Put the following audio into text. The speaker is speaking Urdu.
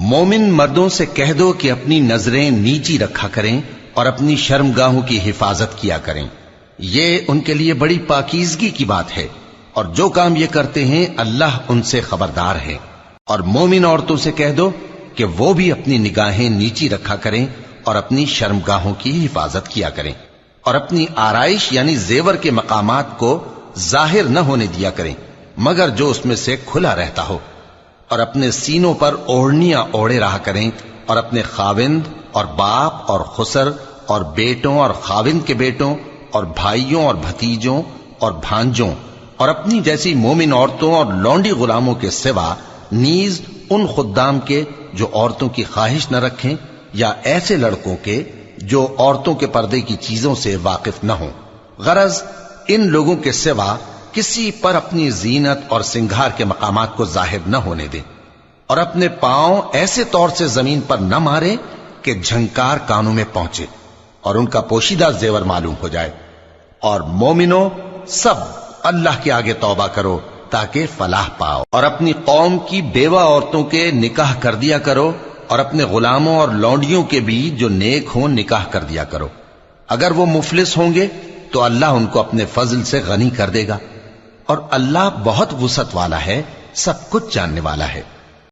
مومن مردوں سے کہہ دو کہ اپنی نظریں نیچی رکھا کریں اور اپنی شرمگاہوں کی حفاظت کیا کریں، یہ ان کے لیے بڑی پاکیزگی کی بات ہے، اور جو کام یہ کرتے ہیں اللہ ان سے خبردار ہے۔ اور مومن عورتوں سے کہہ دو کہ وہ بھی اپنی نگاہیں نیچی رکھا کریں اور اپنی شرمگاہوں کی حفاظت کیا کریں، اور اپنی آرائش یعنی زیور کے مقامات کو ظاہر نہ ہونے دیا کریں مگر جو اس میں سے کھلا رہتا ہو، اور اپنے سینوں پر اوڑھنیاں اوڑھے رہا کریں، اور اپنے خاوند اور باپ اور خسر اور بیٹوں اور خاوند کے بیٹوں اور بھائیوں اور بھتیجوں اور بھانجوں اور اپنی جیسی مومن عورتوں اور لونڈی غلاموں کے سوا نیز ان خدام کے جو عورتوں کی خواہش نہ رکھیں، یا ایسے لڑکوں کے جو عورتوں کے پردے کی چیزوں سے واقف نہ ہوں۔ غرض ان لوگوں کے سوا کسی پر اپنی زینت اور سنگھار کے مقامات کو ظاہر نہ ہونے دیں، اور اپنے پاؤں ایسے طور سے زمین پر نہ مارے کہ جھنکار کانوں میں پہنچے اور ان کا پوشیدہ زیور معلوم ہو جائے۔ اور مومنوں سب اللہ کے آگے توبہ کرو تاکہ فلاح پاؤ، اور اپنی قوم کی بیوہ عورتوں کے نکاح کر دیا کرو، اور اپنے غلاموں اور لونڈیوں کے بھی جو نیک ہوں نکاح کر دیا کرو۔ اگر وہ مفلس ہوں گے تو اللہ ان کو اپنے فضل سے غنی کر دے گا، اور اللہ بہت وسعت والا ہے، سب کچھ جاننے والا ہے۔